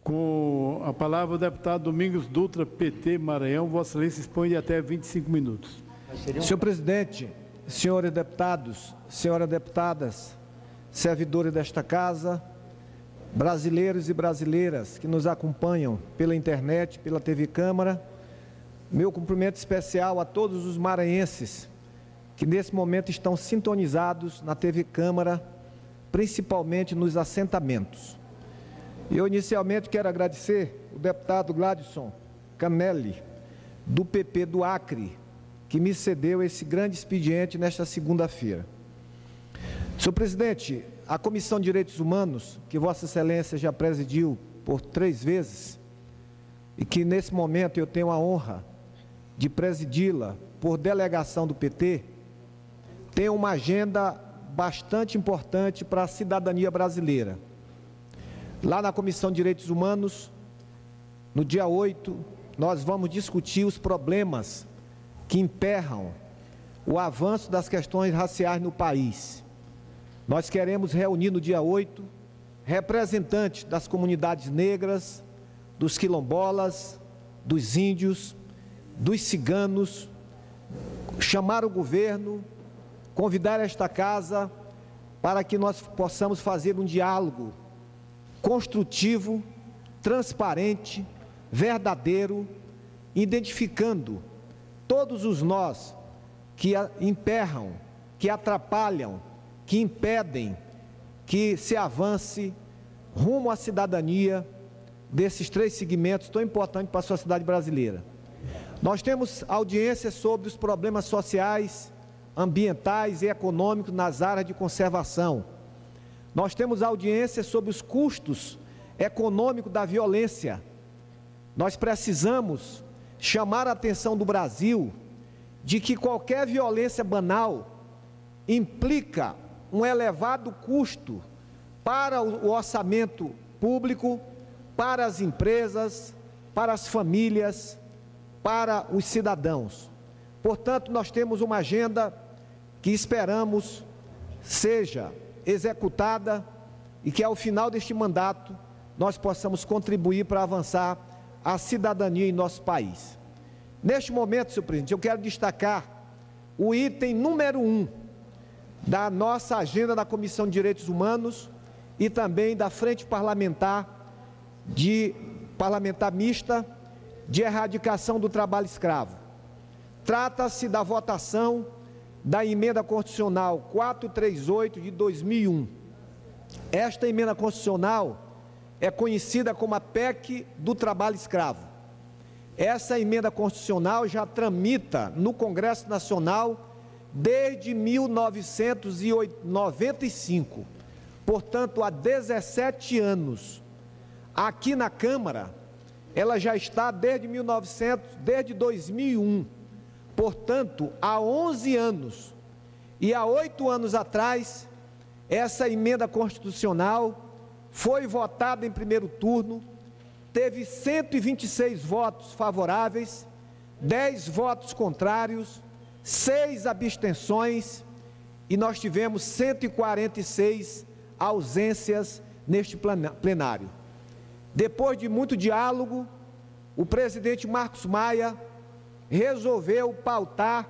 Com a palavra o deputado Domingos Dutra, PT, Maranhão. Vossa Excelência expõe de até 25 minutos. Senhor presidente, senhores deputados, senhoras deputadas, servidores desta casa, brasileiros e brasileiras que nos acompanham pela internet, pela TV Câmara, meu cumprimento especial a todos os maranhenses que nesse momento estão sintonizados na TV Câmara, principalmente nos assentamentos. Eu inicialmente quero agradecer o deputado Gladson Canelli, do PP do Acre, que me cedeu esse grande expediente nesta segunda-feira. Senhor presidente, a Comissão de Direitos Humanos, que Vossa Excelência já presidiu por 3 vezes, e que nesse momento eu tenho a honra de presidi-la por delegação do PT, tem uma agenda bastante importante para a cidadania brasileira. Lá na Comissão de Direitos Humanos, no dia 8, nós vamos discutir os problemas que emperram o avanço das questões raciais no país. Nós queremos reunir no dia 8 representantes das comunidades negras, dos quilombolas, dos índios, dos ciganos, chamar o governo, convidar esta casa para que nós possamos fazer um diálogo construtivo, transparente, verdadeiro, identificando todos os nós que emperram, que atrapalham, que impedem que se avance rumo à cidadania desses 3 segmentos tão importantes para a sociedade brasileira. Nós temos audiências sobre os problemas sociais, ambientais e econômicos nas áreas de conservação. Nós temos audiências sobre os custos econômicos da violência. Nós precisamos chamar a atenção do Brasil de que qualquer violência banal implica um elevado custo para o orçamento público, para as empresas, para as famílias, para os cidadãos. Portanto, nós temos uma agenda que esperamos seja executada e que ao final deste mandato nós possamos contribuir para avançar a cidadania em nosso país. Neste momento, senhor presidente, eu quero destacar o item número 1 da nossa agenda da Comissão de Direitos Humanos e também da Frente Parlamentar Mista de Erradicação do Trabalho Escravo. Trata-se da votação da Emenda Constitucional 438 de 2001. Esta emenda constitucional é conhecida como a PEC do trabalho escravo. Essa emenda constitucional já tramita no Congresso Nacional desde 1995, portanto, há 17 anos. Aqui na Câmara, ela já está desde 2001, portanto, há 11 anos. E há 8 anos atrás, essa emenda constitucional foi votada em primeiro turno, teve 126 votos favoráveis, 10 votos contrários, 6 abstenções e nós tivemos 146 ausências neste plenário. Depois de muito diálogo, o presidente Marcos Maia resolveu pautar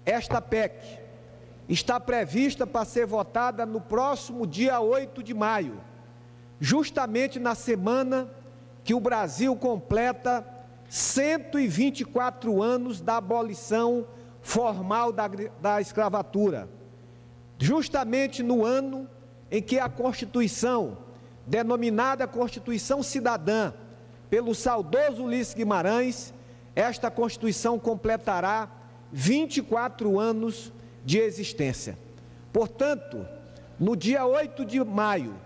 esta PEC. Está prevista para ser votada no próximo dia 8 de maio, justamente na semana que o Brasil completa 124 anos da abolição formal da escravatura, justamente no ano em que a Constituição, denominada Constituição Cidadã, pelo saudoso Ulisses Guimarães, esta Constituição completará 24 anos de existência. Portanto, no dia 8 de maio,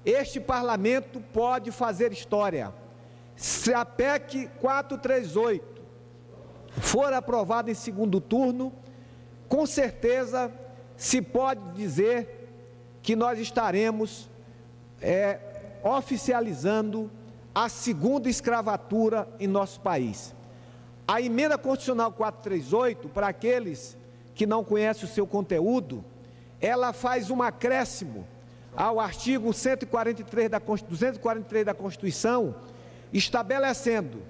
este Parlamento pode fazer história. Se a PEC 438 for aprovada em segundo turno, com certeza se pode dizer que nós estaremos oficializando a segunda escravatura em nosso país. A emenda constitucional 438, para aqueles que não conhecem o seu conteúdo, ela faz um acréscimo ao artigo 243 da Constituição, estabelecendo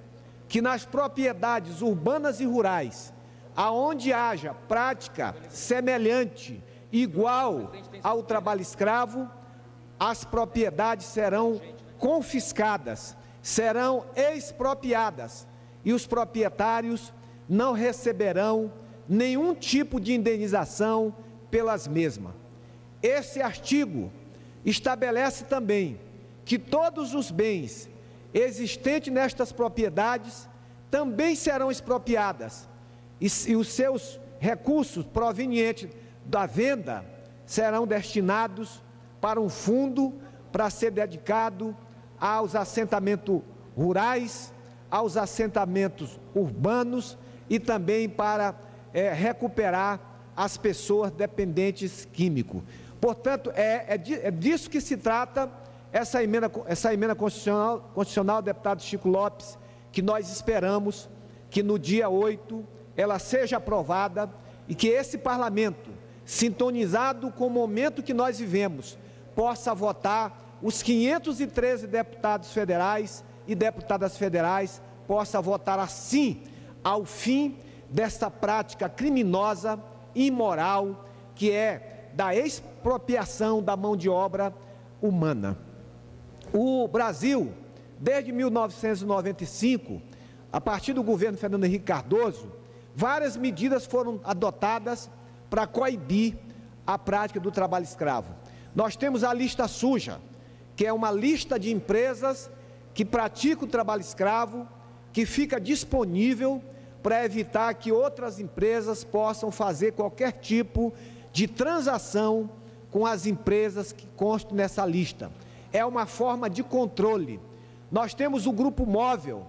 que nas propriedades urbanas e rurais, aonde haja prática semelhante, igual ao trabalho escravo, as propriedades serão confiscadas, serão expropriadas e os proprietários não receberão nenhum tipo de indenização pelas mesmas. Esse artigo estabelece também que todos os bens existentes nestas propriedades também serão expropriadas e os seus recursos provenientes da venda serão destinados para um fundo para ser dedicado aos assentamentos rurais, aos assentamentos urbanos e também para recuperar as pessoas dependentes químicos. Portanto, é disso que se trata essa emenda constitucional, deputado Chico Lopes, que nós esperamos que no dia 8 ela seja aprovada e que esse parlamento, sintonizado com o momento que nós vivemos, possa votar, os 513 deputados federais e deputadas federais, possa votar assim ao fim desta prática criminosa, imoral, que é da expropriação da mão de obra humana. O Brasil, desde 1995, a partir do governo Fernando Henrique Cardoso, várias medidas foram adotadas para coibir a prática do trabalho escravo. Nós temos a lista suja, que é uma lista de empresas que praticam o trabalho escravo, que fica disponível para evitar que outras empresas possam fazer qualquer tipo de transação com as empresas que constam nessa lista. É uma forma de controle. Nós temos o grupo móvel,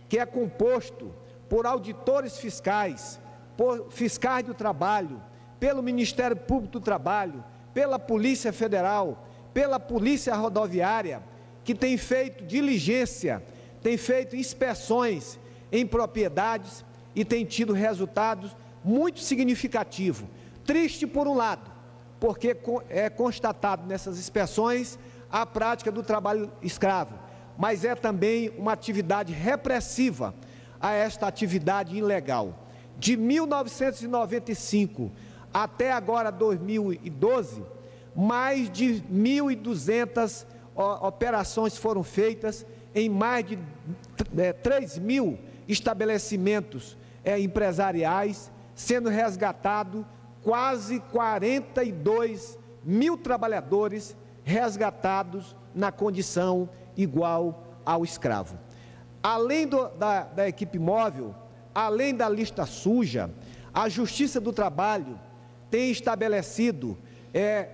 que é composto por auditores fiscais, por fiscais do trabalho, pelo Ministério Público do Trabalho, pela Polícia Federal, pela Polícia Rodoviária, que tem feito diligência, tem feito inspeções em propriedades e tem tido resultados muito significativos. Triste por um lado, porque é constatado nessas inspeções a prática do trabalho escravo, mas é também uma atividade repressiva a esta atividade ilegal. De 1995 até agora 2012, mais de 1.200 operações foram feitas em mais de 3.000 estabelecimentos empresariais, sendo resgatado quase 42 mil trabalhadores resgatados na condição igual ao escravo. Além da equipe móvel, além da lista suja, a Justiça do Trabalho tem estabelecido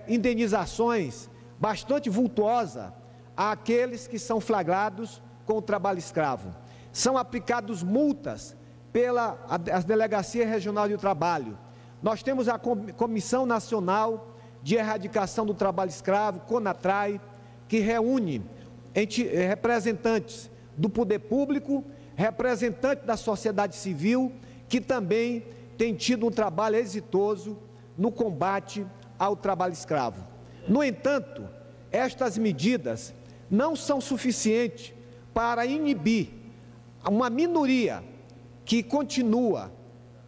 indenizações bastante vultuosas àqueles que são flagrados com o trabalho escravo. São aplicadas multas pelas Delegacias Regionais do Trabalho. Nós temos a Comissão Nacional de Erradicação do Trabalho Escravo, CONATRAI, que reúne representantes do poder público, representantes da sociedade civil, que também tem tido um trabalho exitoso no combate ao trabalho escravo. No entanto, estas medidas não são suficientes para inibir uma minoria que continua,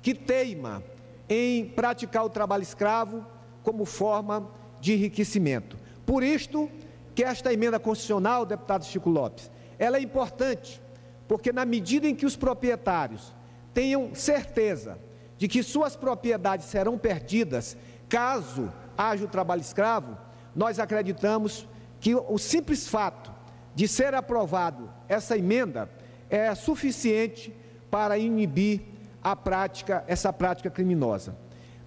que teima em praticar o trabalho escravo como forma de enriquecimento. Por isto que esta emenda constitucional, deputado Chico Lopes, ela é importante, porque na medida em que os proprietários tenham certeza de que suas propriedades serão perdidas caso haja o trabalho escravo, nós acreditamos que o simples fato de ser aprovado essa emenda é suficiente para inibir essa prática criminosa.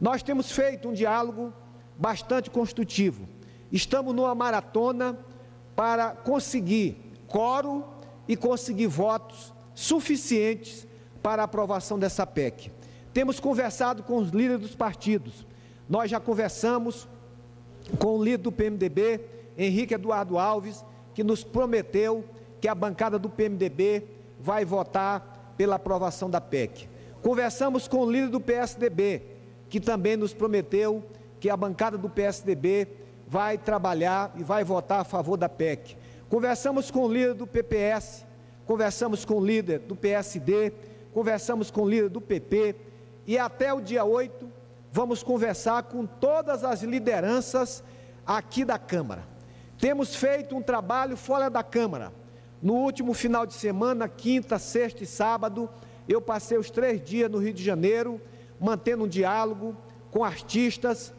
Nós temos feito um diálogo bastante construtivo. Estamos numa maratona para conseguir quórum e conseguir votos suficientes para a aprovação dessa PEC. Temos conversado com os líderes dos partidos. Nós já conversamos com o líder do PMDB, Henrique Eduardo Alves, que nos prometeu que a bancada do PMDB vai votar pela aprovação da PEC. Conversamos com o líder do PSDB, que também nos prometeu que a bancada do PSDB vai trabalhar e vai votar a favor da PEC. Conversamos com o líder do PPS, conversamos com o líder do PSD, conversamos com o líder do PP e até o dia 8 vamos conversar com todas as lideranças aqui da Câmara. Temos feito um trabalho fora da Câmara. No último final de semana, quinta, sexta e sábado, eu passei os 3 dias no Rio de Janeiro, mantendo um diálogo com artistas,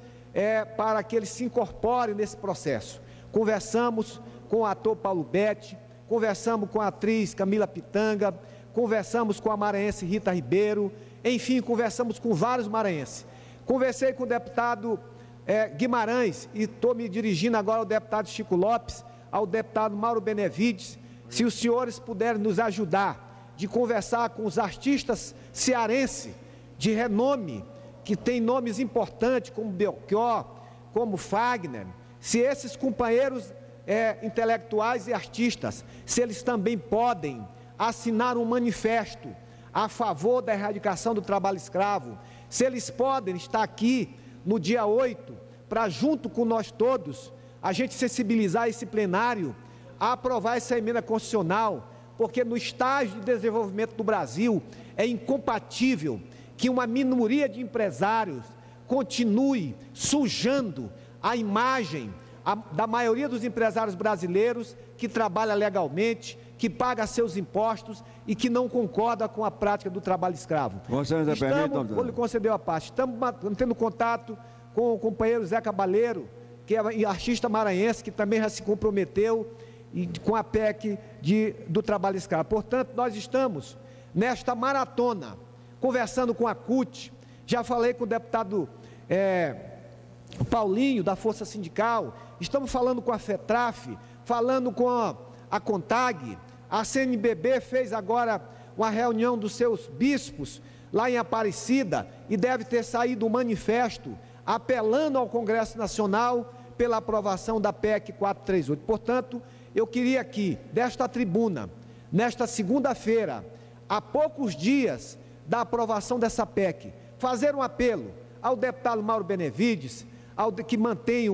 para que eles se incorporem nesse processo. Conversamos com o ator Paulo Betti, conversamos com a atriz Camila Pitanga, conversamos com a maranhense Rita Ribeiro, enfim, conversamos com vários maranhenses. Conversei com o deputado Guimarães e estou me dirigindo agora ao deputado Chico Lopes, ao deputado Mauro Benevides, se os senhores puderem nos ajudar de conversar com os artistas cearenses de renome, que tem nomes importantes como Belchior, como Fagner, se esses companheiros intelectuais e artistas, se eles também podem assinar um manifesto a favor da erradicação do trabalho escravo, se eles podem estar aqui no dia 8, para junto com nós todos, a gente sensibilizar esse plenário a aprovar essa emenda constitucional, porque no estágio de desenvolvimento do Brasil é incompatível que uma minoria de empresários continue sujando a imagem da maioria dos empresários brasileiros que trabalha legalmente, que paga seus impostos e que não concorda com a prática do trabalho escravo. Vou lhe conceder a parte. Estamos tendo contato com o companheiro Zé Cabaleiro, que é artista maranhense, que também já se comprometeu com a PEC do trabalho escravo. Portanto, nós estamos nesta maratona, conversando com a CUT, já falei com o deputado Paulinho, da Força Sindical, estamos falando com a FETRAF, falando com a CONTAG, a CNBB fez agora uma reunião dos seus bispos lá em Aparecida e deve ter saído um manifesto apelando ao Congresso Nacional pela aprovação da PEC 438. Portanto, eu queria aqui, desta tribuna, nesta segunda-feira, há poucos dias da aprovação dessa PEC, fazer um apelo ao deputado Mauro Benevides, que mantém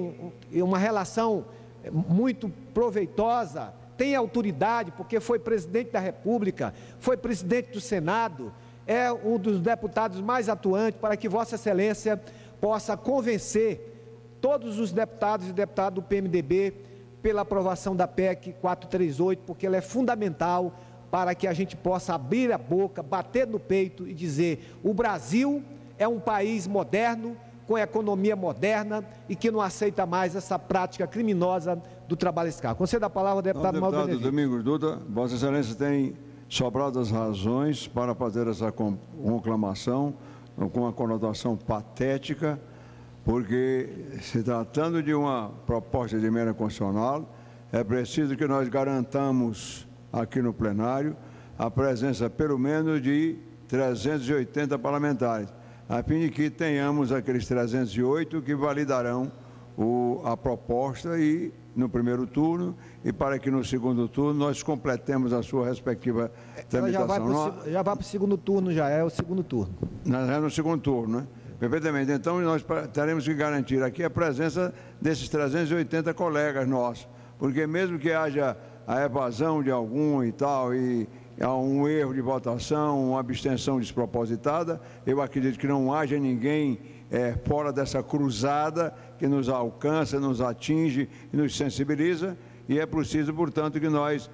uma relação muito proveitosa, tem autoridade, porque foi presidente da República, foi presidente do Senado, é um dos deputados mais atuantes, para que Vossa Excelência possa convencer todos os deputados e deputadas do PMDB pela aprovação da PEC 438, porque ela é fundamental para que a gente possa abrir a boca, bater no peito e dizer: o Brasil é um país moderno, com economia moderna e que não aceita mais essa prática criminosa do trabalho escravo. Concedo a palavra ao deputado Mauro Benevides. Deputado Domingos Dutra, Vossa Excelência tem sobrado as razões para fazer essa conclamação com uma conotação patética, porque, se tratando de uma proposta de emenda constitucional, é preciso que nós garantamos aqui no plenário a presença pelo menos de 380 parlamentares, a fim de que tenhamos aqueles 308 que validarão a proposta e no primeiro turno, e para que no segundo turno nós completemos a sua respectiva tramitação. Já vai para o segundo turno, já é o segundo turno. É no segundo turno, né? Perfeitamente. Então, nós teremos que garantir aqui a presença desses 380 colegas nossos, porque mesmo que haja a evasão de algum e tal, e há um erro de votação, uma abstenção despropositada, eu acredito que não haja ninguém fora dessa cruzada que nos alcança, nos atinge e nos sensibiliza, e é preciso, portanto, que nós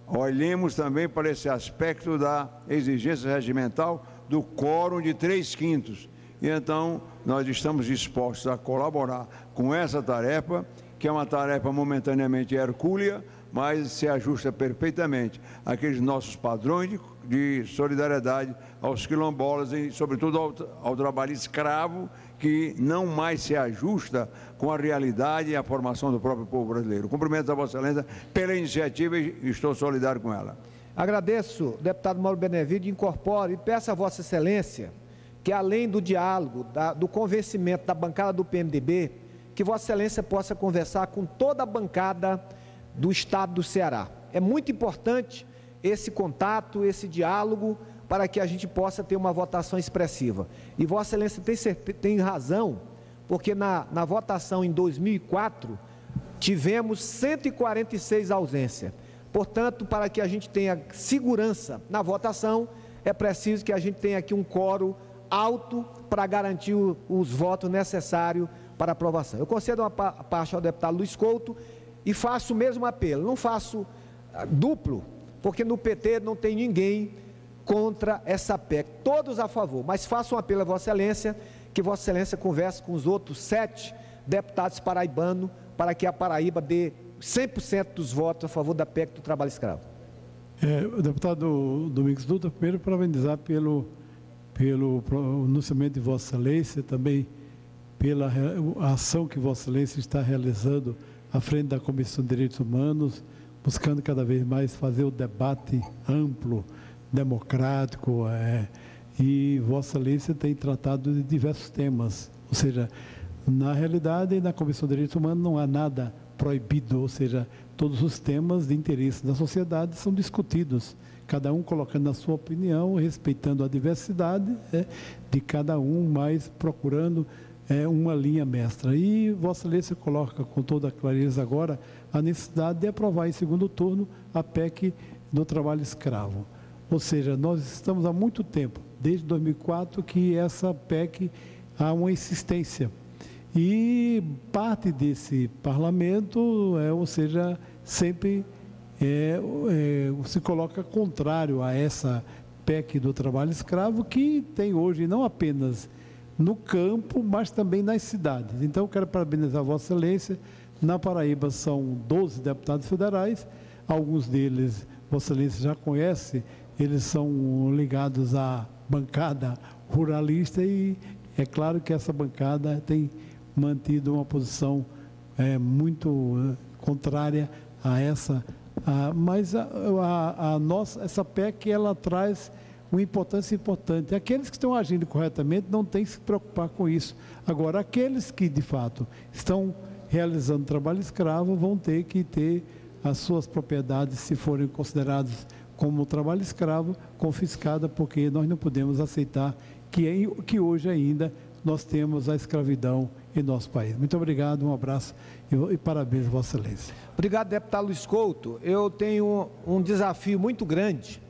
olhemos também para esse aspecto da exigência regimental do quórum de 3/5. E então nós estamos dispostos a colaborar com essa tarefa, que é uma tarefa momentaneamente hercúlea, mas se ajusta perfeitamente àqueles nossos padrões de solidariedade aos quilombolas e, sobretudo, ao trabalho escravo, que não mais se ajusta com a realidade e a formação do próprio povo brasileiro. Cumprimento a Vossa Excelência pela iniciativa e estou solidário com ela. Agradeço, deputado Mauro Benevides, incorpore e peço a Vossa Excelência que, além do diálogo, do convencimento da bancada do PMDB, que Vossa Excelência possa conversar com toda a bancada do Estado do Ceará. É muito importante esse contato, esse diálogo, para que a gente possa ter uma votação expressiva. E Vossa Excelência tem razão, porque na votação em 2004, tivemos 146 ausências. Portanto, para que a gente tenha segurança na votação, é preciso que a gente tenha aqui um quórum alto para garantir os votos necessários para aprovação. Eu concedo uma parte ao deputado Luiz Couto e faço o mesmo apelo. Não faço duplo, porque no PT não tem ninguém contra essa PEC, todos a favor, mas faço um apelo a Vossa Excelência, que Vossa Excelência converse com os outros 7 deputados paraibanos, para que a Paraíba dê 100% dos votos a favor da PEC do trabalho escravo. O deputado Domingos Dutra, primeiro parabenizar pelo pronunciamento de Vossa Excelência, também pela ação que Vossa Excelência está realizando à frente da Comissão de Direitos Humanos, buscando cada vez mais fazer o debate amplo, democrático, e Vossa Excelência tem tratado de diversos temas, ou seja, na realidade, na Comissão de Direitos Humanos não há nada proibido, ou seja, todos os temas de interesse da sociedade são discutidos, cada um colocando a sua opinião, respeitando a diversidade de cada um, mas procurando uma linha mestra. E Vossa Excelência coloca com toda a clareza agora a necessidade de aprovar em segundo turno a PEC do trabalho escravo. Ou seja, nós estamos há muito tempo, desde 2004, que essa PEC há uma insistência. E parte desse parlamento, ou seja, sempre se coloca contrário a essa PEC do trabalho escravo, que tem hoje não apenas no campo, mas também nas cidades. Então, eu quero parabenizar Vossa Excelência. Na Paraíba são 12 deputados federais, alguns deles Vossa Excelência já conhece, eles são ligados à bancada ruralista e é claro que essa bancada tem mantido uma posição muito contrária a essa, mas essa PEC ela traz uma importância importante. Aqueles que estão agindo corretamente não têm que se preocupar com isso. Agora, aqueles que de fato estão realizando trabalho escravo vão ter que ter as suas propriedades, se forem consideradas como trabalho escravo, confiscada, porque nós não podemos aceitar que hoje ainda nós temos a escravidão em nosso país. Muito obrigado, um abraço e parabéns, Vossa Excelência. Obrigado, deputado Luiz Couto. Eu tenho um desafio muito grande,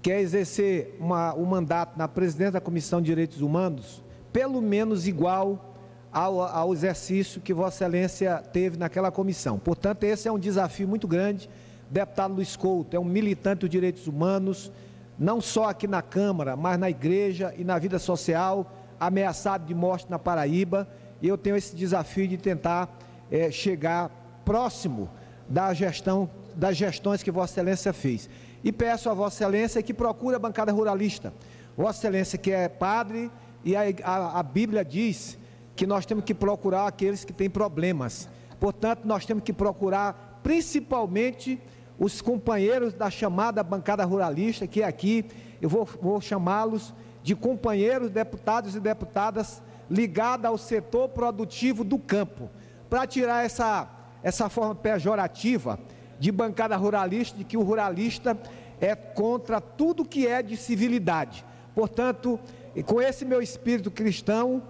que é exercer o mandato na presidência da Comissão de Direitos Humanos, pelo menos igual ao exercício que Vossa Excelência teve naquela comissão. Portanto, esse é um desafio muito grande. Deputado Luiz Couto é um militante dos direitos humanos, não só aqui na Câmara, mas na igreja e na vida social, ameaçado de morte na Paraíba, e eu tenho esse desafio de tentar chegar próximo das gestões que Vossa Excelência fez. E peço a Vossa Excelência que procure a bancada ruralista. Vossa Excelência que é padre, e a Bíblia diz que nós temos que procurar aqueles que têm problemas. Portanto, nós temos que procurar principalmente os companheiros da chamada bancada ruralista, que aqui eu vou chamá-los de companheiros deputados e deputadas ligados ao setor produtivo do campo, para tirar essa forma pejorativa de bancada ruralista, de que o ruralista é contra tudo que é de civilidade. Portanto, com esse meu espírito cristão,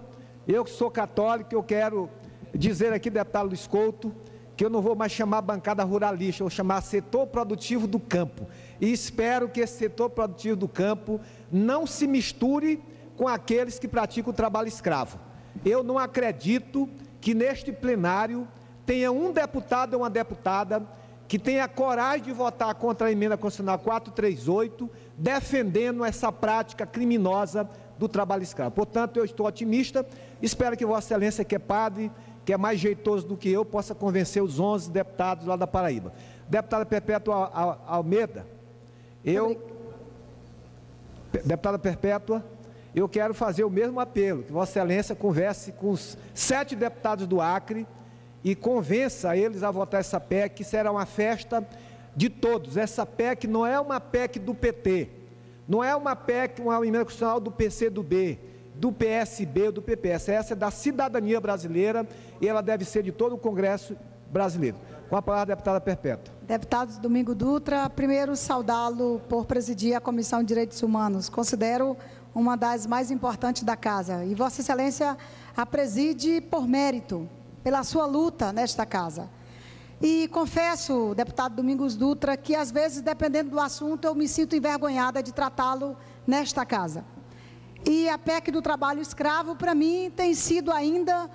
eu que sou católico, eu quero dizer aqui, deputado Luiz Couto, que eu não vou mais chamar bancada ruralista, eu vou chamar setor produtivo do campo. E espero que esse setor produtivo do campo não se misture com aqueles que praticam o trabalho escravo. Eu não acredito que neste plenário tenha um deputado ou uma deputada que tenha coragem de votar contra a emenda constitucional 438, defendendo essa prática criminosa do trabalho escravo. Portanto, eu estou otimista, espero que Vossa Excelência, que é padre, que é mais jeitoso do que eu, possa convencer os 11 deputados lá da Paraíba. Deputada Perpétua Almeida, deputada Perpétua, eu quero fazer o mesmo apelo, que Vossa Excelência converse com os 7 deputados do Acre e convença eles a votar essa PEC, que será uma festa de todos. Essa PEC não é uma PEC do PT, não é uma PEC, uma emenda constitucional do PCdoB, do PSB ou do PPS, essa é da cidadania brasileira e ela deve ser de todo o Congresso brasileiro. Com a palavra, a deputada Perpétua. Deputado Domingos Dutra, primeiro saudá-lo por presidir a Comissão de Direitos Humanos. Considero uma das mais importantes da casa. E Vossa Excelência a preside por mérito, pela sua luta nesta casa. E confesso, deputado Domingos Dutra, que às vezes, dependendo do assunto, eu me sinto envergonhada de tratá-lo nesta casa. E a PEC do trabalho escravo, para mim, tem sido ainda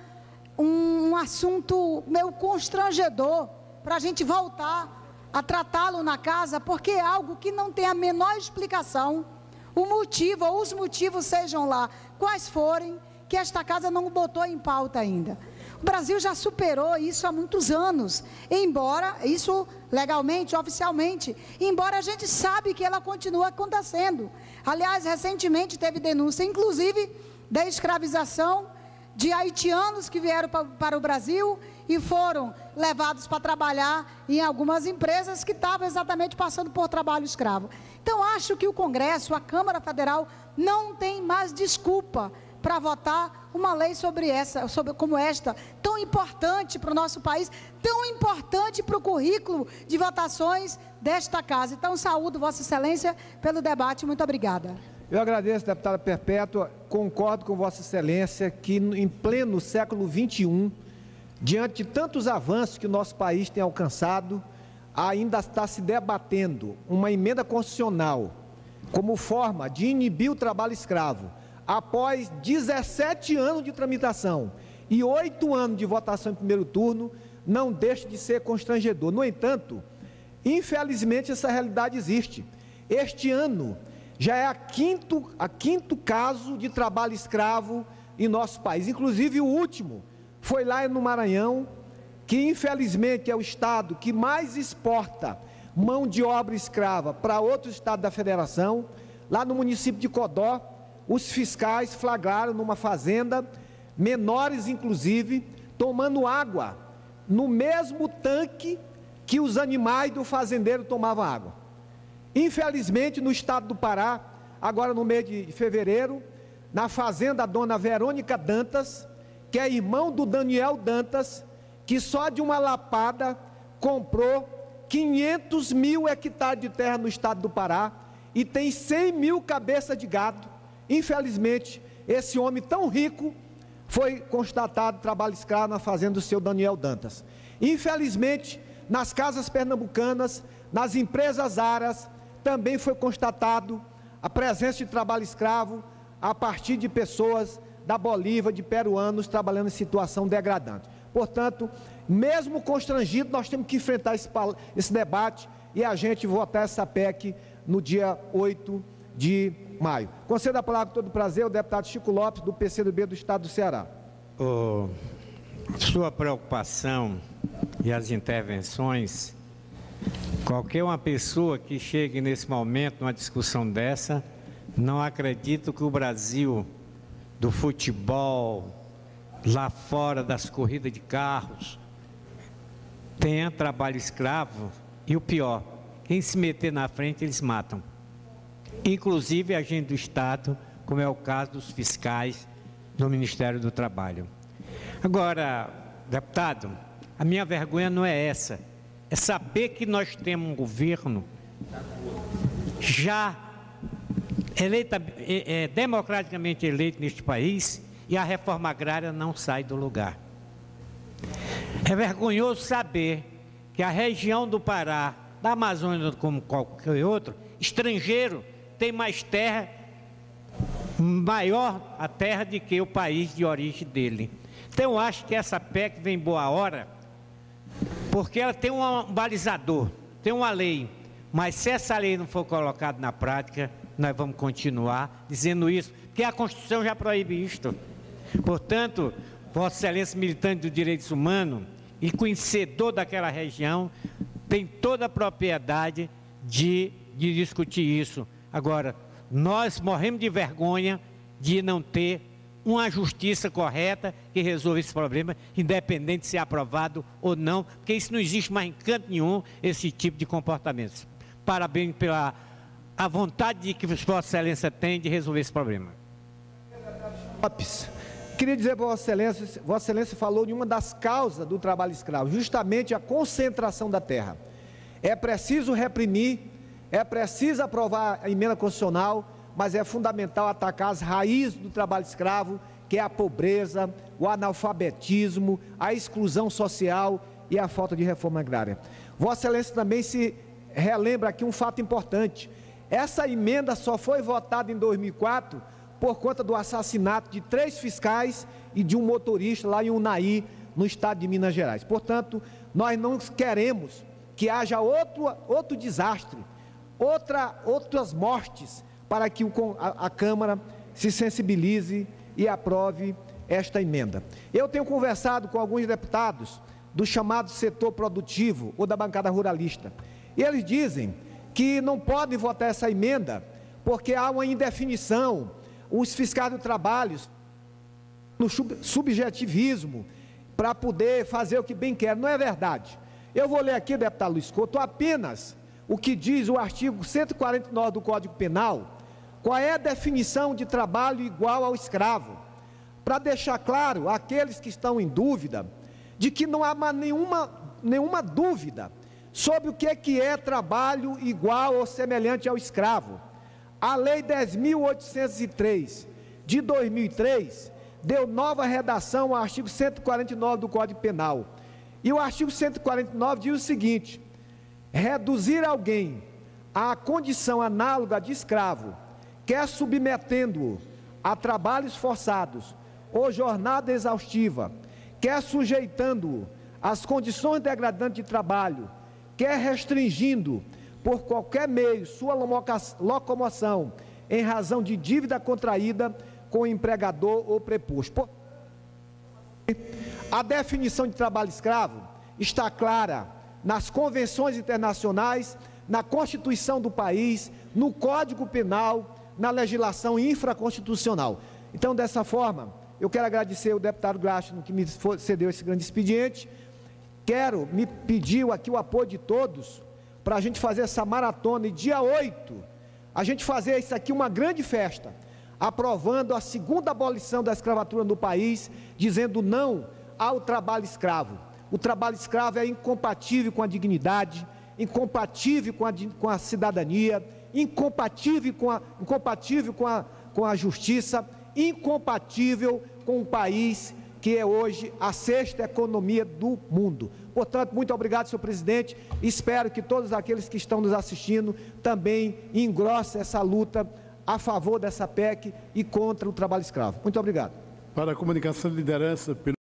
um assunto meio constrangedor para a gente voltar a tratá-lo na casa, porque é algo que não tem a menor explicação, o motivo ou os motivos, sejam lá quais forem, que esta casa não botou em pauta ainda. O Brasil já superou isso há muitos anos, embora, isso legalmente, oficialmente, embora a gente sabe que ela continua acontecendo. Aliás, recentemente teve denúncia, inclusive, da escravização de haitianos que vieram para o Brasil e foram levados para trabalhar em algumas empresas que estavam exatamente passando por trabalho escravo. Então, acho que o Congresso, a Câmara Federal, não tem mais desculpa para votar uma lei como esta, tão importante para o nosso país, tão importante para o currículo de votações desta casa. Então, saúdo Vossa Excelência pelo debate. Muito obrigada. Eu agradeço, deputada Perpétua, concordo com Vossa Excelência que em pleno século XXI, diante de tantos avanços que o nosso país tem alcançado, ainda está se debatendo uma emenda constitucional como forma de inibir o trabalho escravo, após 17 anos de tramitação e 8 anos de votação em primeiro turno, não deixa de ser constrangedor. No entanto, infelizmente essa realidade existe. Este ano já é a quinto caso de trabalho escravo em nosso país, inclusive o último foi lá no Maranhão, que infelizmente é o estado que mais exporta mão de obra escrava para outro estado da federação. Lá no município de Codó, os fiscais flagraram numa fazenda, menores inclusive, tomando água no mesmo tanque que os animais do fazendeiro tomavam água. Infelizmente, no estado do Pará, agora no mês de fevereiro, na fazenda da dona Verônica Dantas, que é irmão do Daniel Dantas, que só de uma lapada comprou 500 mil hectares de terra no estado do Pará e tem 100 mil cabeças de gado. Infelizmente, esse homem tão rico foi constatado trabalho escravo na fazenda do seu Daniel Dantas. Infelizmente, nas casas pernambucanas, nas empresas aras, também foi constatado a presença de trabalho escravo a partir de pessoas da Bolívia, de peruanos, trabalhando em situação degradante. Portanto, mesmo constrangido, nós temos que enfrentar esse debate e a gente votar essa PEC no dia 8 de maio. Concedo a palavra com todo prazer ao deputado Chico Lopes, do PCdoB do Estado do Ceará. Sua preocupação e as intervenções, qualquer uma pessoa que chegue nesse momento numa discussão dessa, não acredito que o Brasil do futebol, lá fora das corridas de carros, tenha trabalho escravo. E o pior, quem se meter na frente eles matam, inclusive agente do Estado, como é o caso dos fiscais do Ministério do Trabalho. Agora, deputado, a minha vergonha não é essa, é saber que nós temos um governo já democraticamente eleito neste país e a reforma agrária não sai do lugar. É vergonhoso saber que a região do Pará, da Amazônia como qualquer outro, estrangeiro, tem mais terra, maior a terra do que o país de origem dele. Então eu acho que essa PEC vem boa hora, porque ela tem um balizador, tem uma lei, mas se essa lei não for colocada na prática, nós vamos continuar dizendo isso, porque a Constituição já proíbe isto. Portanto, Vossa Excelência, militante dos direitos humanos e conhecedor daquela região, tem toda a propriedade de discutir isso. Agora, nós morremos de vergonha de não ter uma justiça correta que resolva esse problema, independente de ser aprovado ou não, porque isso não existe mais em canto nenhum, esse tipo de comportamento. Parabéns pela a vontade que Vossa Excelência tem de resolver esse problema. Queria dizer para Vossa Excelência falou de uma das causas do trabalho escravo, justamente a concentração da terra. É preciso reprimir, é preciso aprovar a emenda constitucional, mas é fundamental atacar as raízes do trabalho escravo, que é a pobreza, o analfabetismo, a exclusão social, e a falta de reforma agrária. Vossa Excelência também se relembra aqui um fato importante. Essa emenda só foi votada em 2004 por conta do assassinato de 3 fiscais e de um motorista lá em Unai, no estado de Minas Gerais. Portanto, nós não queremos que haja outro desastre, outras mortes, para que a Câmara se sensibilize e aprove esta emenda. Eu tenho conversado com alguns deputados do chamado setor produtivo ou da bancada ruralista, e eles dizem que não podem votar essa emenda porque há uma indefinição, os fiscais do trabalho, no subjetivismo, para poder fazer o que bem quer. Não é verdade. Eu vou ler aqui, deputado Luiz Couto, apenas o que diz o artigo 149 do Código Penal, qual é a definição de trabalho igual ao escravo, para deixar claro àqueles que estão em dúvida, de que não há nenhuma dúvida sobre o que é trabalho igual ou semelhante ao escravo. A Lei 10.803, de 2003, deu nova redação ao artigo 149 do Código Penal. E o artigo 149 diz o seguinte: reduzir alguém à condição análoga de escravo, quer submetendo-o a trabalhos forçados ou jornada exaustiva, quer sujeitando-o às condições degradantes de trabalho, quer restringindo por qualquer meio sua locomoção em razão de dívida contraída com o empregador ou preposto. A definição de trabalho escravo está clara nas convenções internacionais, na Constituição do país, no Código Penal, na legislação infraconstitucional. Então, dessa forma, eu quero agradecer ao deputado Glaston que me cedeu esse grande expediente. Me pediu aqui o apoio de todos para a gente fazer essa maratona e dia 8, a gente fazer isso aqui uma grande festa, aprovando a segunda abolição da escravatura no país, dizendo não ao trabalho escravo. O trabalho escravo é incompatível com a dignidade, incompatível com a cidadania, incompatível com a justiça, incompatível com um país que é hoje a 6ª economia do mundo. Portanto, muito obrigado, senhor presidente. Espero que todos aqueles que estão nos assistindo também engrossem essa luta a favor dessa PEC e contra o trabalho escravo. Muito obrigado. Para a comunicação de liderança,